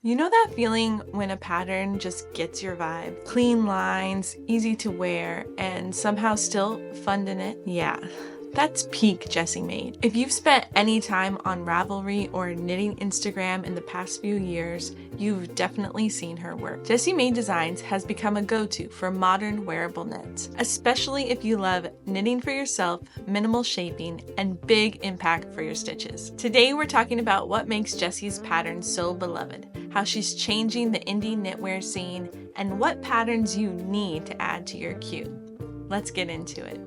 You know that feeling when a pattern just gets your vibe? Clean lines, easy to wear, and somehow still fun to knit? Yeah, that's peak Jessie Maed. If you've spent any time on Ravelry or knitting Instagram in the past few years, you've definitely seen her work. Jessie Maed Designs has become a go-to for modern wearable knits, especially if you love knitting for yourself, minimal shaping, and big impact for your stitches. Today we're talking about what makes Jessie's patterns so beloved, how she's changing the indie knitwear scene, and what patterns you need to add to your queue. Let's get into it.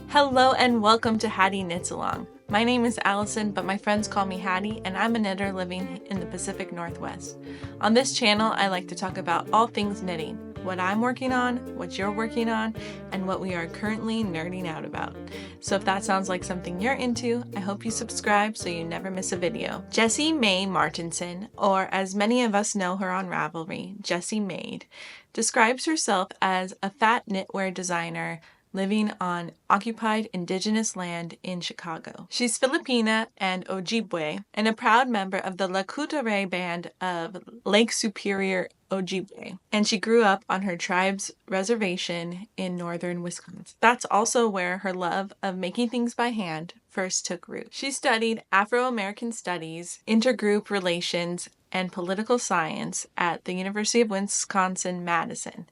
Hello and welcome to Hattie Knits Along. My name is Allison, but my friends call me Hattie, and I'm a knitter living in the Pacific Northwest. On this channel, I like to talk about all things knitting, what I'm working on, what you're working on, and what we are currently nerding out about. So if that sounds like something you're into, I hope you subscribe so you never miss a video. Jessie Maed Martinson, or as many of us know her on Ravelry, Jessie Maed, describes herself as a fat knitwear designer living on occupied indigenous land in Chicago. She's Filipina and Ojibwe, and a proud member of the Lakota band of Lake Superior Ojibwe, and she grew up on her tribe's reservation in northern Wisconsin. That's also where her love of making things by hand first took root. She studied Afro-American Studies, intergroup relations, and political science at the University of Wisconsin-Madison.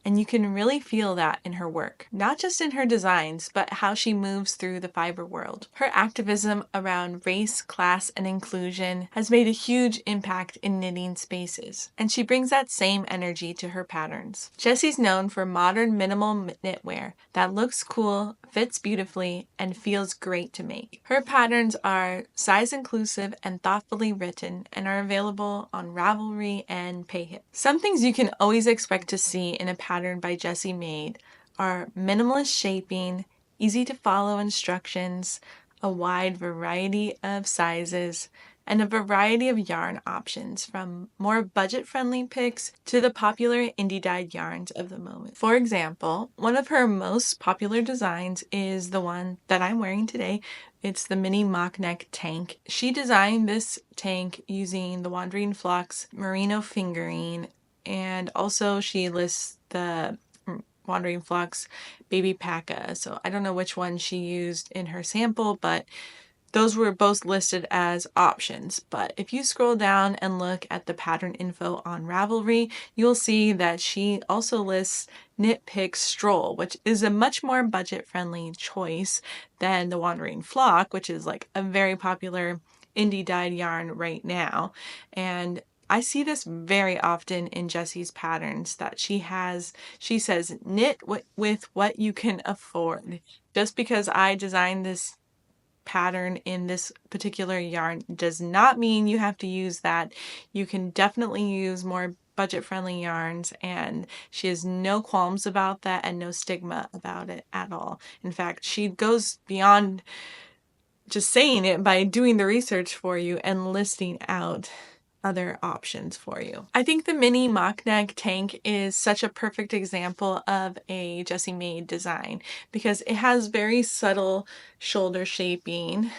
And you can really feel that in her work, not just in her designs, but how she moves through the fiber world. Her activism around race, class, and inclusion has made a huge impact in knitting spaces, and she brings that same energy to her patterns. Jessie's known for modern minimal knitwear that looks cool, fits beautifully, and feels great to make. Her patterns are size inclusive and thoughtfully written and are available on Ravelry and Payhip. Some things you can always expect to see in a pattern by Jessie Maed are minimalist shaping, easy to follow instructions, a wide variety of sizes, and a variety of yarn options from more budget-friendly picks to the popular indie-dyed yarns of the moment. For example, one of her most popular designs is the one that I'm wearing today. It's the mini mock neck tank. She designed this tank using the Wandering Flock's merino fingering, and also she lists the Wandering Flock's baby paca. So I don't know which one she used in her sample, but those were both listed as options. But if you scroll down and look at the pattern info on Ravelry, you'll see that she also lists Knit Pick Stroll, which is a much more budget-friendly choice than the Wandering Flock, which is like a very popular indie dyed yarn right now. And I see this very often in Jessie's patterns that she says, knit with what you can afford. Just because I designed this pattern in this particular yarn does not mean you have to use that. You can definitely use more budget-friendly yarns, and she has no qualms about that and no stigma about it at all. In fact, she goes beyond just saying it by doing the research for you and listing out other options for you. I think the mini mock neck tank is such a perfect example of a Jessie Maed design because it has very subtle shoulder shaping.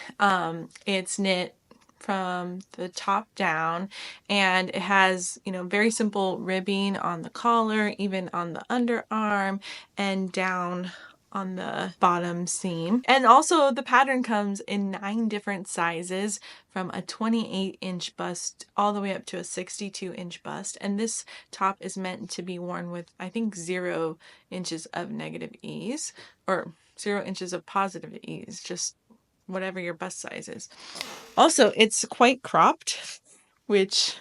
It's knit from the top down, and it has, very simple ribbing on the collar, even on the underarm, and down on the bottom seam. And also the pattern comes in 9 different sizes, from a 28-inch bust all the way up to a 62-inch bust. And this top is meant to be worn with, I think, 0 inches of negative ease, or 0 inches of positive ease, just whatever your bust size is. Also, it's quite cropped, which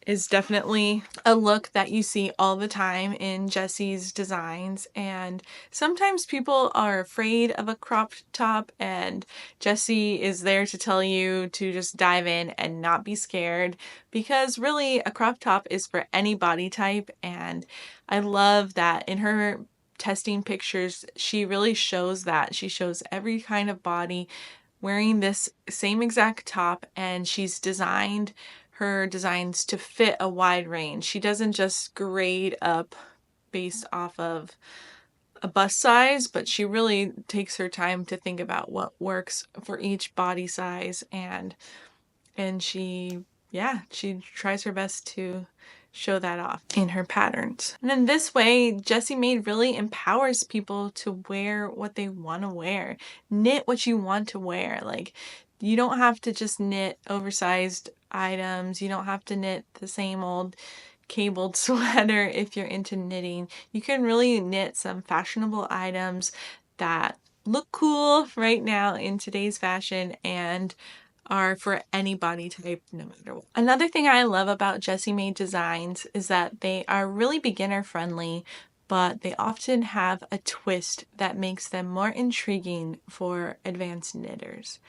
is definitely a look that you see all the time in Jessie's designs, and sometimes people are afraid of a cropped top, and Jessie is there to tell you to just dive in and not be scared, because really a crop top is for any body type. And I love that in her testing pictures she really shows that. She shows every kind of body wearing this same exact top, and she's designed her designs to fit a wide range. She doesn't just grade up based off of a bust size, but she really takes her time to think about what works for each body size, and she tries her best to show that off in her patterns. And in this way, Jessie Maed really empowers people to wear what they want to wear. Knit what you want to wear. Like, you don't have to just knit oversized items. You don't have to knit the same old cabled sweater if you're into knitting. You can really knit some fashionable items that look cool right now in today's fashion and are for any body type, no matter what. Another thing I love about Jessie Maed Designs is that they are really beginner friendly, but they often have a twist that makes them more intriguing for advanced knitters.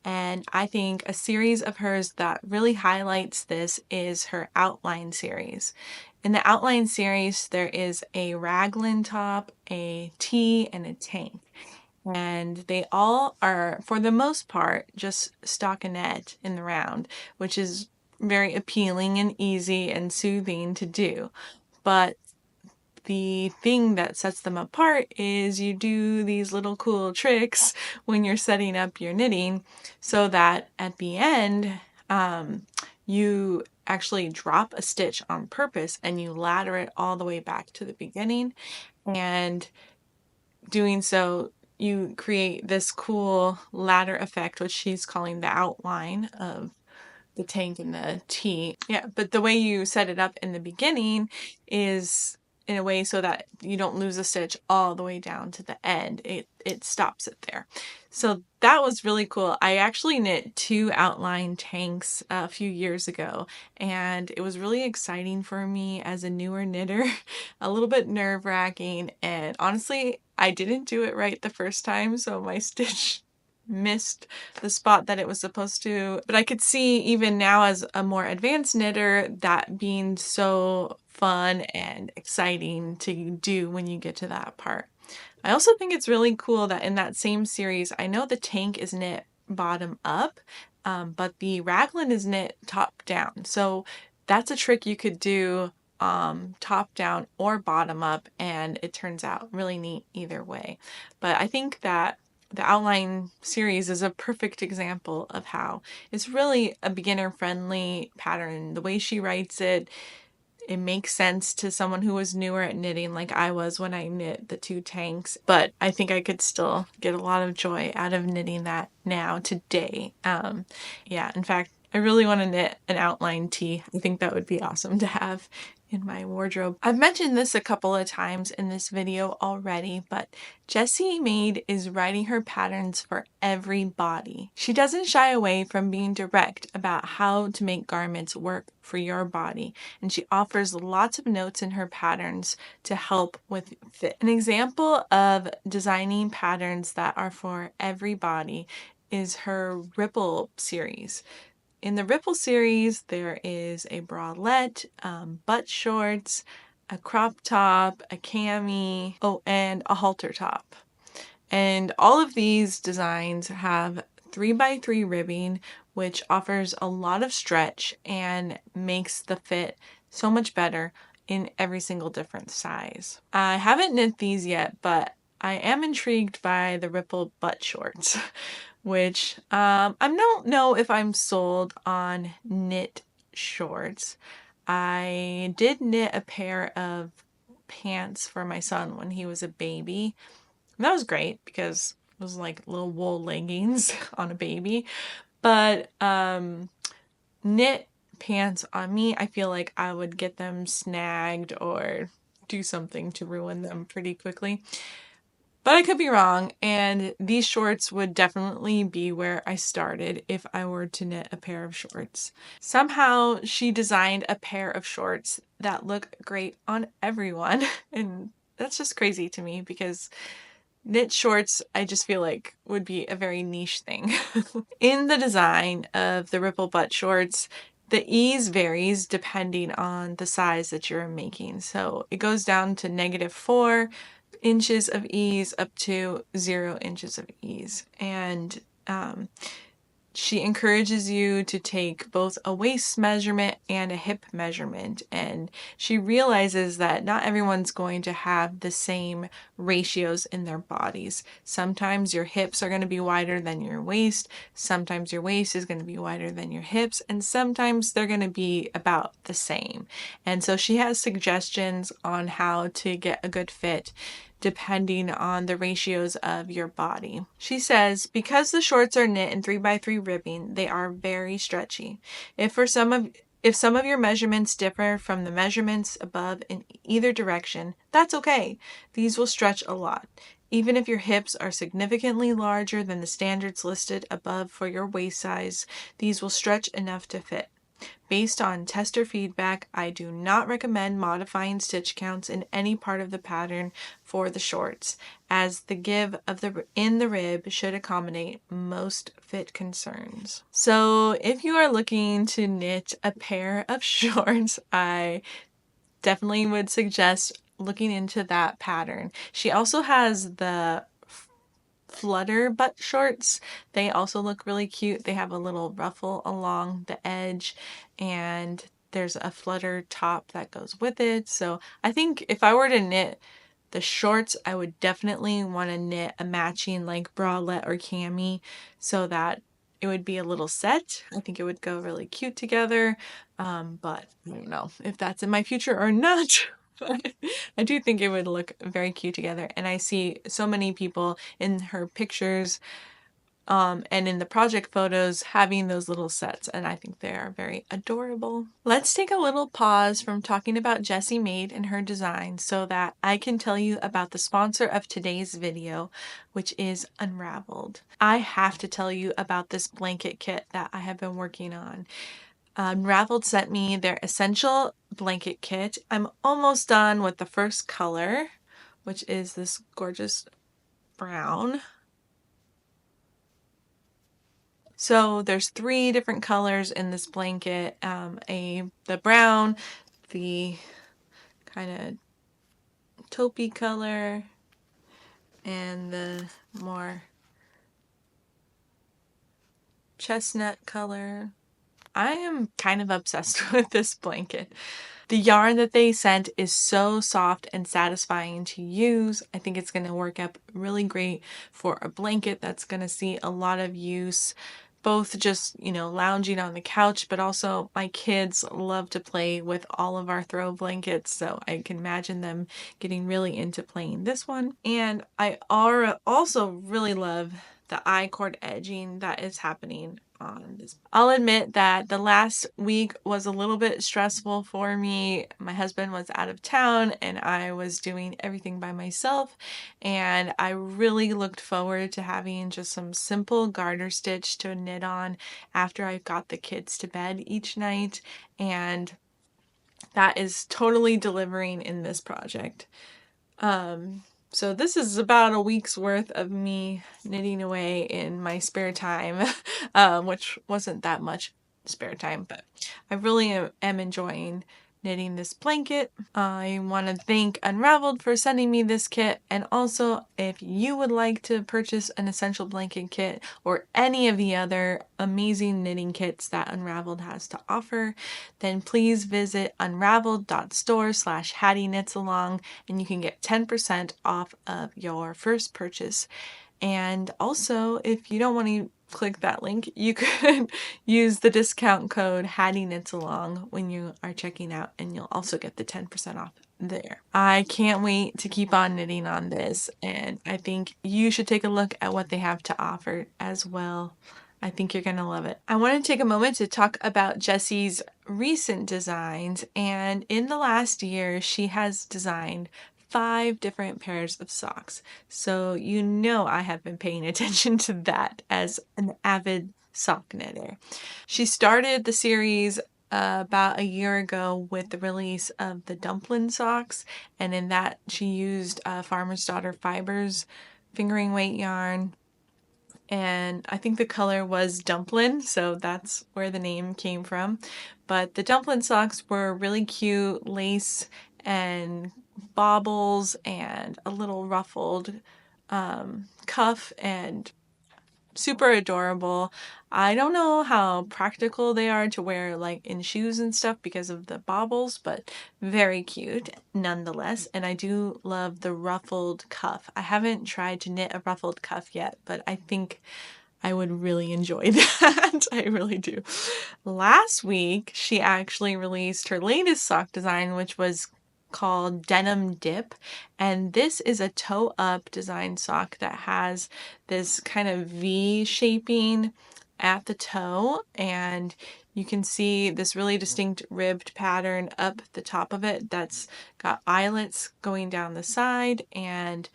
And I think a series of hers that really highlights this is her outline series. In the outline series, there is a raglan top, a tee, and a tank. And they all are, for the most part, just stockinette in the round, which is very appealing and easy and soothing to do. But the thing that sets them apart is you do these little cool tricks when you're setting up your knitting so that at the end, you actually drop a stitch on purpose and you ladder it all the way back to the beginning. And doing so, you create this cool ladder effect, which she's calling the outline of the tank and the tee. Yeah, but the way you set it up in the beginning is in a way so that you don't lose a stitch all the way down to the end. It stops it there. So that was really cool. I actually knit 2 outline tanks a few years ago, and it was really exciting for me as a newer knitter, a little bit nerve-wracking, and honestly, I didn't do it right the first time, so my stitch missed the spot that it was supposed to. But I could see even now as a more advanced knitter that being so fun and exciting to do when you get to that part. I also think it's really cool that in that same series, I know the tank is knit bottom up, but the raglan is knit top down. So that's a trick you could do top down or bottom up, and it turns out really neat either way. But I think that the outline series is a perfect example of how it's really a beginner friendly pattern. The way she writes it, it makes sense to someone who was newer at knitting like I was when I knit the 2 tanks, but I think I could still get a lot of joy out of knitting that now today. Yeah, in fact, I really want to knit an outline tee. I think that would be awesome to have in my wardrobe. I've mentioned this a couple of times in this video already, but Jessie Maed is writing her patterns for every body. She doesn't shy away from being direct about how to make garments work for your body, and she offers lots of notes in her patterns to help with fit. An example of designing patterns that are for every body is her Ripple series. In the Ripple series, there is a bralette, butt shorts, a crop top, a cami, and a halter top. And all of these designs have 3x3 ribbing, which offers a lot of stretch and makes the fit so much better in every single different size. I haven't knit these yet, but I am intrigued by the Ripple butt shorts, which I don't know if I'm sold on knit shorts. I did knit a pair of pants for my son when he was a baby. And that was great because it was like little wool leggings on a baby. But knit pants on me, I feel like I would get them snagged or do something to ruin them pretty quickly. But I could be wrong, and these shorts would definitely be where I started if I were to knit a pair of shorts. Somehow she designed a pair of shorts that look great on everyone, and that's just crazy to me because knit shorts, I just feel like would be a very niche thing. In the design of the Ripple butt shorts, the ease varies depending on the size that you're making. So it goes down to -4 inches of ease up to 0 inches of ease. And she encourages you to take both a waist measurement and a hip measurement, and she realizes that not everyone's going to have the same ratios in their bodies. Sometimes your hips are going to be wider than your waist, sometimes your waist is going to be wider than your hips, and sometimes they're going to be about the same. And so she has suggestions on how to get a good fit depending on the ratios of your body. She says, because the shorts are knit in 3x3 ribbing, they are very stretchy. If some of your measurements differ from the measurements above in either direction, that's okay. These will stretch a lot. Even if your hips are significantly larger than the standards listed above for your waist size, these will stretch enough to fit. Based on tester feedback, I do not recommend modifying stitch counts in any part of the pattern for the shorts, as the give of in the rib should accommodate most fit concerns. So if you are looking to knit a pair of shorts, I definitely would suggest looking into that pattern. She also has the flutter butt shorts. They also look really cute. They have a little ruffle along the edge, and there's a flutter top that goes with it. So I think if I were to knit the shorts, I would definitely want to knit a matching like bralette or cami so that it would be a little set. I think it would go really cute together. But I don't know if that's in my future or not. But I do think it would look very cute together. And I see so many people in her pictures and in the project photos having those little sets, and I think they are very adorable. Let's take a little pause from talking about Jessie Maed and her design so that I can tell you about the sponsor of today's video, which is Unraveled. I have to tell you about this blanket kit that I have been working on. Unraveled sent me their essential blanket kit. I'm almost done with the first color, which is this gorgeous brown. So there's 3 different colors in this blanket, the brown, the kind of taupey color, and the more chestnut color. I am kind of obsessed with this blanket. The yarn that they sent is so soft and satisfying to use. I think it's going to work up really great for a blanket that's going to see a lot of use, both just, lounging on the couch, but also my kids love to play with all of our throw blankets, so I can imagine them getting really into playing this one. And I also really love the I-cord edging that is happening on this. I'll admit that the last week was a little bit stressful for me. My husband was out of town and I was doing everything by myself, and I really looked forward to having just some simple garter stitch to knit on after I got the kids to bed each night, and that is totally delivering in this project. So this is about a week's worth of me knitting away in my spare time, which wasn't that much spare time, but I really am enjoying knitting this blanket. I want to thank Unraveled for sending me this kit, and also if you would like to purchase an essential blanket kit or any of the other amazing knitting kits that Unraveled has to offer, then please visit unraveled.store/HattieKnitsAlong and you can get 10% off of your first purchase. And also, if you don't want to click that link, you could use the discount code HattieKnitsAlong when you are checking out, and you'll also get the 10% off there. I can't wait to keep on knitting on this, and I think you should take a look at what they have to offer as well. I think you're going to love it. I want to take a moment to talk about Jessie's recent designs, and in the last year, she has designed 5 different pairs of socks. So I have been paying attention to that as an avid sock knitter. She started the series about a year ago with the release of the dumpling socks, and in that she used Farmer's Daughter Fibers fingering weight yarn, and I think the color was dumpling, so that's where the name came from. But the dumpling socks were really cute, lace and baubles and a little ruffled cuff and super adorable. I don't know how practical they are to wear like in shoes and stuff because of the baubles, but very cute nonetheless. And I do love the ruffled cuff. I haven't tried to knit a ruffled cuff yet, but I think I would really enjoy that. I really do. Last week, she actually released her latest sock design, which was called Denim Dip. And this is a toe up design sock that has this kind of V shaping at the toe. And you can see this really distinct ribbed pattern up the top of it that's got eyelets going down the side. And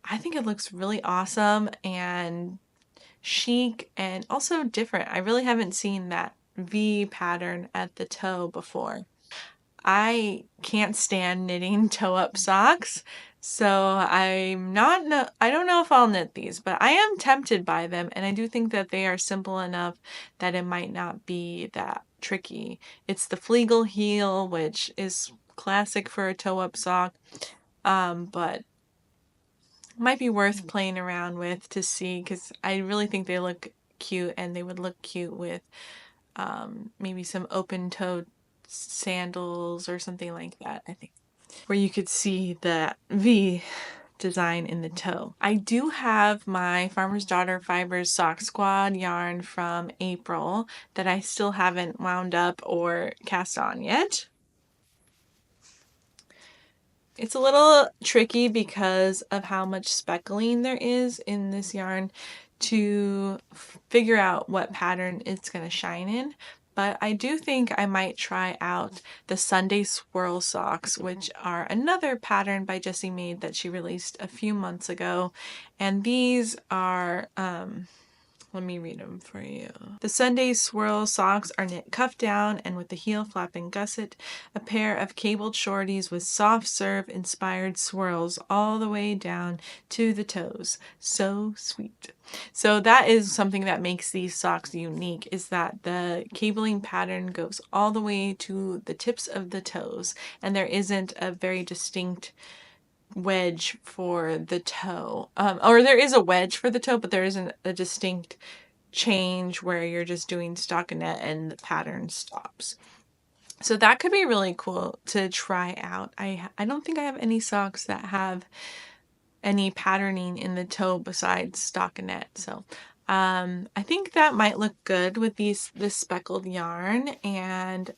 I think it looks really awesome and chic and also different. I really haven't seen that V pattern at the toe before. I can't stand knitting toe-up socks, so I don't know if I'll knit these, but I am tempted by them, and I do think that they are simple enough that it might not be that tricky. It's the Flegel heel, which is classic for a toe-up sock, but might be worth playing around with to see, because I really think they look cute, and they would look cute with maybe some open-toed sandals or something like that, I think, where you could see the V design in the toe. I do have my Farmer's Daughter Fibers Sock Squad yarn from April that I still haven't wound up or cast on yet. It's a little tricky because of how much speckling there is in this yarn to figure out what pattern it's going to shine in. But I do think I might try out the Sunday Swirl socks, which are another pattern by Jessie Maed that she released a few months ago. And these are, let me read them for you. The Sunday Swirl socks are knit cuff down and with the heel flap and gusset, a pair of cabled shorties with soft serve inspired swirls all the way down to the toes. So sweet. So that is something that makes these socks unique, is that the cabling pattern goes all the way to the tips of the toes, and there isn't a very distinct wedge for the toe. Or there is a wedge for the toe, but there isn't a distinct change where you're just doing stockinette and the pattern stops. So that could be really cool to try out. I don't think I have any socks that have any patterning in the toe besides stockinette. So I think that might look good with this speckled yarn, and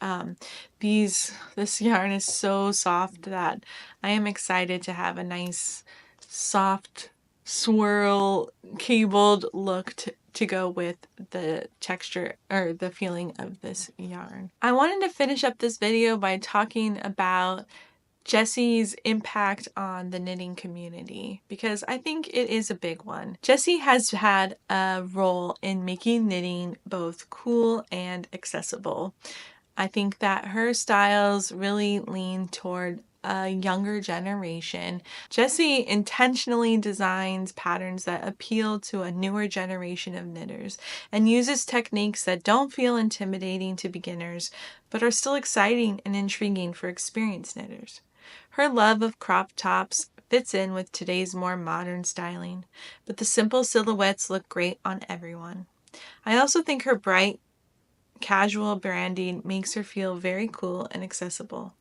this yarn is so soft that I am excited to have a nice soft swirl cabled look to go with the texture or the feeling of this yarn. I wanted to finish up this video by talking about Jessie's impact on the knitting community, because I think it is a big one. Jessie has had a role in making knitting both cool and accessible. I think that her styles really lean toward a younger generation. Jessie intentionally designs patterns that appeal to a newer generation of knitters and uses techniques that don't feel intimidating to beginners, but are still exciting and intriguing for experienced knitters. Her love of crop tops fits in with today's more modern styling, but the simple silhouettes look great on everyone. I also think her bright, casual branding makes her feel very cool and accessible.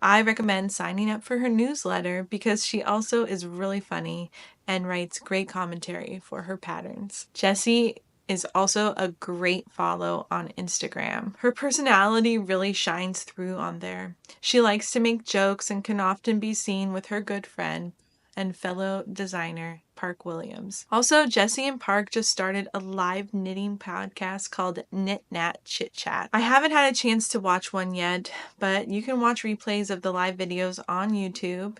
I recommend signing up for her newsletter because she also is really funny and writes great commentary for her patterns. Jessie is also a great follow on Instagram. Her personality really shines through on there. She likes to make jokes and can often be seen with her good friend and fellow designer, Park Williams. Also, Jessie and Park just started a live knitting podcast called Knit Nat Chit Chat. I haven't had a chance to watch one yet, but you can watch replays of the live videos on YouTube.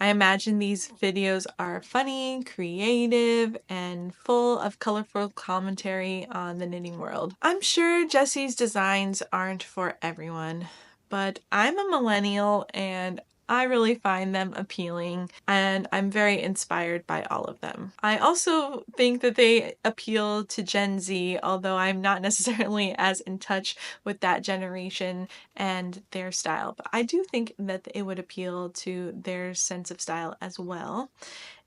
I imagine these videos are funny, creative, and full of colorful commentary on the knitting world. I'm sure Jessie's designs aren't for everyone, but I'm a millennial and I really find them appealing, and I'm very inspired by all of them. I also think that they appeal to Gen Z, although I'm not necessarily as in touch with that generation and their style, but I do think that it would appeal to their sense of style as well.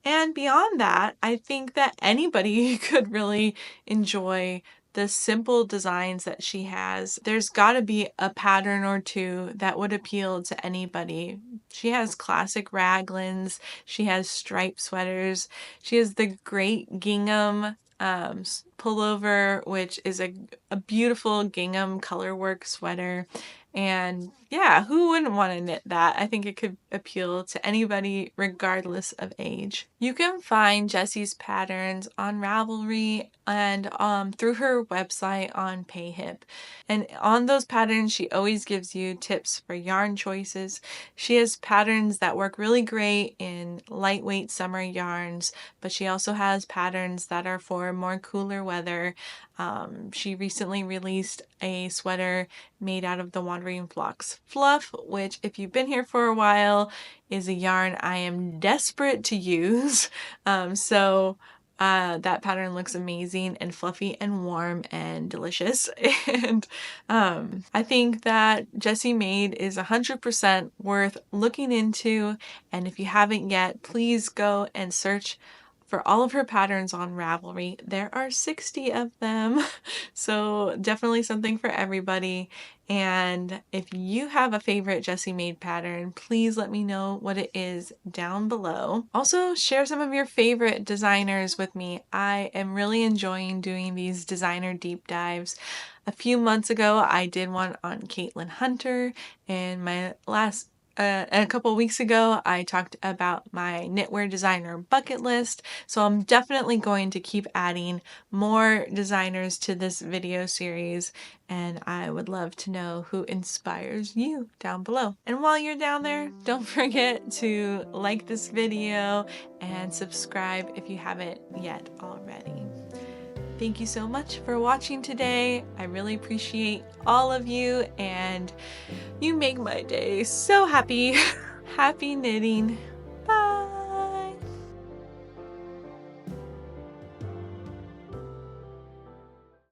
And beyond that, I think that anybody could really enjoy the simple designs that she has. There's got to be a pattern or two that would appeal to anybody. She has classic raglans, she has striped sweaters, she has the great gingham pullover, which is a beautiful gingham colorwork sweater. And yeah, who wouldn't want to knit that? I think it could appeal to anybody regardless of age. You can find Jessie's patterns on Ravelry and through her website on Payhip. And on those patterns, she always gives you tips for yarn choices. She has patterns that work really great in lightweight summer yarns, but she also has patterns that are for more cooler weather. She recently released a sweater made out of the Wandering Flocks fluff, which, if you've been here for a while, is a yarn I am desperate to use. That pattern looks amazing and fluffy and warm and delicious. And I think that Jessie Maed is 100% worth looking into. And if you haven't yet, please go and search for all of her patterns on Ravelry. There are 60 of them, so definitely something for everybody. And if you have a favorite Jessie Maed pattern, please let me know what it is down below. Also, share some of your favorite designers with me. I am really enjoying doing these designer deep dives. A few months ago, I did one on Caitlin Hunter, and a couple weeks ago, I talked about my knitwear designer bucket list, so I'm definitely going to keep adding more designers to this video series, and I would love to know who inspires you down below. And while you're down there, don't forget to like this video and subscribe if you haven't yet already. Thank you so much for watching today. I really appreciate all of you, and you make my day so happy. Happy knitting.